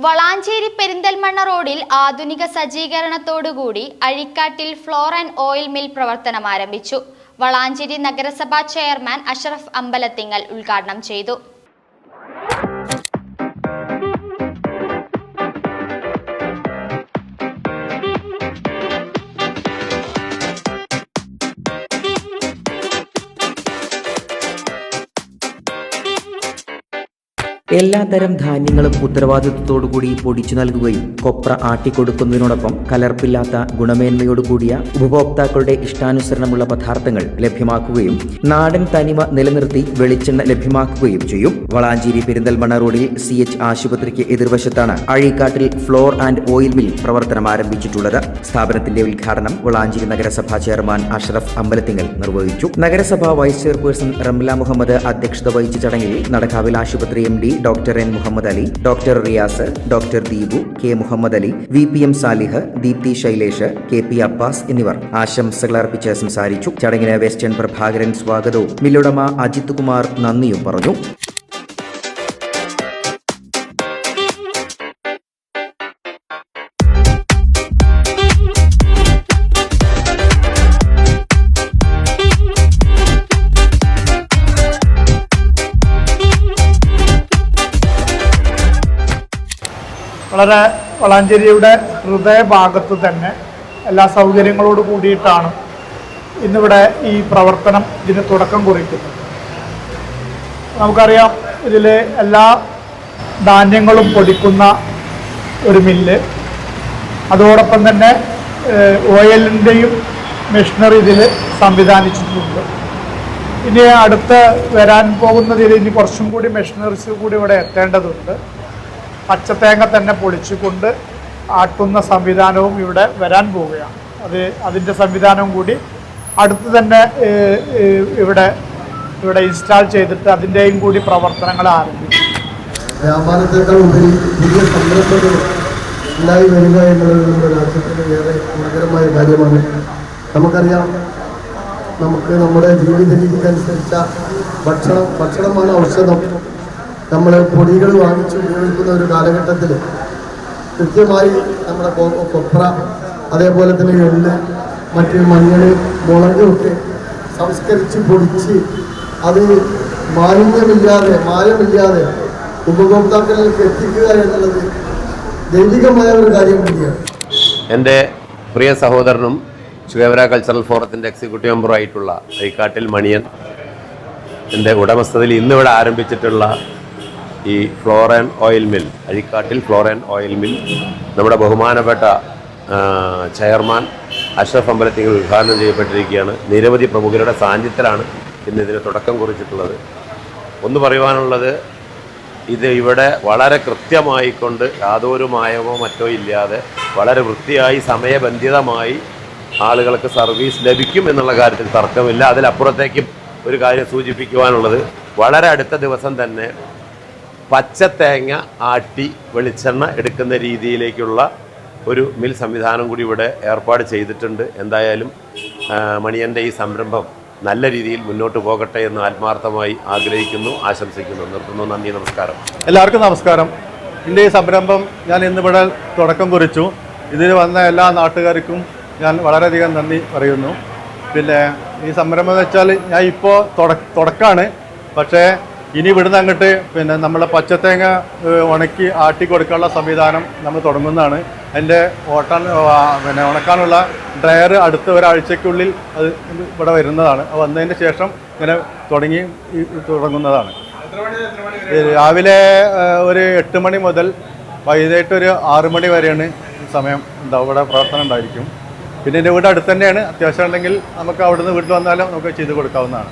വളാഞ്ചേരി പെരിന്തൽമണ്ണ റോഡിൽ ആധുനിക സജ്ജീകരണത്തോടുകൂടി Azhikkattil floor and oil mill പ്രവർത്തനം ആരംഭിച്ചു. വളാഞ്ചേരി നഗരസഭാ ചെയർമാൻ അഷ്റഫ് അമ്പലത്തിങ്ങൽ ഉദ്ഘാടനം ചെയ്തു. എല്ലാത്തരം ധാന്യങ്ങളും ഉത്തരവാദിത്വത്തോടുകൂടി പൊടിച്ചു നൽകുകയും കൊപ്ര ആട്ടിക്കൊടുക്കുന്നതിനോടൊപ്പം കലർപ്പില്ലാത്ത ഗുണമേന്മയോടുകൂടിയ ഉപഭോക്താക്കളുടെ ഇഷ്ടാനുസരണമുള്ള പദാർത്ഥങ്ങൾ ലഭ്യമാക്കുകയും നാടൻ തനിമ നിലനിർത്തി വെളിച്ചെണ്ണ ലഭ്യമാക്കുകയും ചെയ്യും. വളാഞ്ചേരി പെരിന്തൽമണ്ണ റോഡിൽ CH ആശുപത്രിക്ക് എതിർവശത്താണ് അഴീക്കാട്ടിൽ ഫ്ലോർ ആൻഡ് ഓയിൽ മിൽ പ്രവർത്തനം ആരംഭിച്ചിട്ടുള്ളത്. സ്ഥാപനത്തിന്റെ ഉദ്ഘാടനം വളാഞ്ചേരി നഗരസഭാ ചെയർമാൻ അഷ്റഫ് അമ്പലത്തിങ്ങൽ നിർവഹിച്ചു. നഗരസഭാ വൈസ് ചെയർപേഴ്സൺ റംല മുഹമ്മദ് അധ്യക്ഷത വഹിച്ച ചടങ്ങിൽ നടക്കാവിൽ ആശുപത്രി MD doctor N Muhammad Ali, doctor Riyas, doctor Deepu, K Muhammad Ali, VPM Salih, Deepthi Shailesh, KP Abbas എന്നിവർ ആശംസകൾ അർപ്പിച്ച് സംസാരിച്ചു. ചടങ്ങിന് വെസ്റ്റേൺ പ്രഭാകരൻ സ്വാഗതവും മില്ലുടമ അജിത് കുമാർ നന്ദിയും പറഞ്ഞു. വളരെ വളാഞ്ചേരിയുടെ ഹൃദയഭാഗത്ത് തന്നെ എല്ലാ സൗകര്യങ്ങളോട് കൂടിയിട്ടാണ് ഇന്നിവിടെ ഈ പ്രവർത്തനം ഇതിന് തുടക്കം കുറിക്കുന്നത്. നമുക്കറിയാം, ഇതിൽ എല്ലാ ധാന്യങ്ങളും പൊടിക്കുന്ന ഒരു മില്ല്, അതോടൊപ്പം തന്നെ ഓയിലിൻ്റെയും മെഷീനറി ഇതിൽ സംവിധാനിച്ചിട്ടുണ്ട്. ഇനി അടുത്ത് വരാൻ പോകുന്നതിൽ ഇനി കുറച്ചും കൂടി മെഷീനറീസ് കൂടി ഇവിടെ എത്തേണ്ടതുണ്ട്. പച്ചത്തേങ്ങ തന്നെ പൊളിച്ചുകൊണ്ട് ആട്ടുന്ന സംവിധാനവും ഇവിടെ വരാൻ പോവുകയാണ്. അതിൻ്റെ സംവിധാനവും കൂടി അടുത്ത് തന്നെ ഇവിടെ ഇൻസ്റ്റാൾ ചെയ്തിട്ട് അതിൻ്റെയും കൂടി പ്രവർത്തനങ്ങൾ ആരംഭിക്കും. വ്യാപാരത്തേക്കാൾ ഉപരി പുതിയ സംരംഭങ്ങൾ ഉണ്ടായി വരിക എന്നുള്ളത് നമ്മുടെ രാജ്യത്തിന് ഏറെ ഗുണകരമായ കാര്യമാണ്. നമുക്കറിയാം, നമുക്ക് നമ്മുടെ ജീവിത രീതിക്കനുസരിച്ച ഭക്ഷണമാണ് ഔഷധം. നമ്മൾ പൊടികൾ വാങ്ങിച്ച് ഉപയോഗിക്കുന്ന ഒരു കാലഘട്ടത്തിൽ കൃത്യമായി നമ്മുടെ കൊപ്ര, അതേപോലെ തന്നെ എള്ള്, മറ്റ് മഞ്ഞൾ, മുളക് ഒക്കെ സംസ്കരിച്ച് പൊടിച്ച് അത് മായമില്ലാതെ ഉപഭോക്താക്കളിലേക്ക് എത്തിക്കുക എന്നുള്ളത് ദൈവികമായ ഒരു കാര്യം കൂടിയാണ്. എൻ്റെ പ്രിയ സഹോദരനും ചുകവര കൾച്ചറൽ ഫോറത്തിൻ്റെ എക്സിക്യൂട്ടീവ് മെമ്പറുമായിട്ടുള്ള അഴീക്കാട്ടിൽ മണിയൻ എൻ്റെ ഉടമസ്ഥതയിൽ ഇന്നിവിടെ ആരംഭിച്ചിട്ടുള്ള ഈ flour and oil mill, Azheekkattil flour and oil mill നമ്മുടെ ബഹുമാനപ്പെട്ട ചെയർമാൻ അഷ്റഫ് അമ്പലത്തിങ്ങൽ ഉദ്ഘാടനം ചെയ്യപ്പെട്ടിരിക്കുകയാണ്. നിരവധി പ്രമുഖരുടെ സാന്നിധ്യത്തിലാണ് ഇന്ന് ഇതിന് തുടക്കം കുറിച്ചിട്ടുള്ളത്. ഒന്ന് പറയുവാനുള്ളത്, ഇത് ഇവിടെ വളരെ കൃത്യമായിക്കൊണ്ട് യാതൊരു മായമോ മറ്റോ ഇല്ലാതെ വളരെ വൃത്തിയായി സമയബന്ധിതമായി ആളുകൾക്ക് സർവീസ് ലഭിക്കും എന്നുള്ള കാര്യത്തിൽ തർക്കമില്ല. അതിലപ്പുറത്തേക്കും ഒരു കാര്യം സൂചിപ്പിക്കുവാനുള്ളത്, വളരെ അടുത്ത ദിവസം തന്നെ പച്ചത്തേങ്ങ ആട്ടി വെളിച്ചെണ്ണ എടുക്കുന്ന രീതിയിലേക്കുള്ള ഒരു മിൽ സംവിധാനം കൂടി ഇവിടെ ഏർപ്പാട് ചെയ്തിട്ടുണ്ട്. എന്തായാലും മണിയൻ്റെ ഈ സംരംഭം നല്ല രീതിയിൽ മുന്നോട്ട് പോകട്ടെ എന്ന് ആത്മാർത്ഥമായി ആഗ്രഹിക്കുന്നു, ആശംസിക്കുന്നു. നിർത്തുന്നു. നന്ദി, നമസ്കാരം. എല്ലാവർക്കും നമസ്കാരം. എൻ്റെ ഈ സംരംഭം ഞാൻ ഇന്നിവിടെ തുടക്കം കുറിച്ചു. ഇതിൽ വന്ന എല്ലാ നാട്ടുകാർക്കും ഞാൻ വളരെയധികം നന്ദി പറയുന്നു. പിന്നെ ഈ സംരംഭം എന്ന് വെച്ചാൽ ഞാൻ ഇപ്പോൾ തുടക്കമാണ്. പക്ഷേ ഇനി ഇവിടുന്ന് അങ്ങോട്ട് പിന്നെ നമ്മളെ പച്ചത്തേങ്ങ ഉണക്കി ആട്ടി കൊടുക്കാനുള്ള സംവിധാനം നമ്മൾ തുടങ്ങുന്നതാണ്. അതിൻ്റെ ഉണക്കാനുള്ള ഡ്രയർ അടുത്ത ഒരാഴ്ചയ്ക്കുള്ളിൽ അത് ഇവിടെ വരുന്നതാണ്. വന്നതിന് ശേഷം ഇങ്ങനെ തുടങ്ങുന്നതാണ്. രാവിലെ ഒരു 8 മണി മുതൽ വൈകിട്ട് ഒരു 6 മണി വരെയാണ് സമയം ഇവിടെ പ്രവർത്തനം ഉണ്ടായിരിക്കും. പിന്നെ എൻ്റെ വീട് അടുത്ത് തന്നെയാണ്. അത്യാവശ്യം ഉണ്ടെങ്കിൽ നമുക്ക് അവിടുന്ന് വീട്ടിൽ വന്നാലും നമുക്ക് ചെയ്ത് കൊടുക്കാവുന്നതാണ്.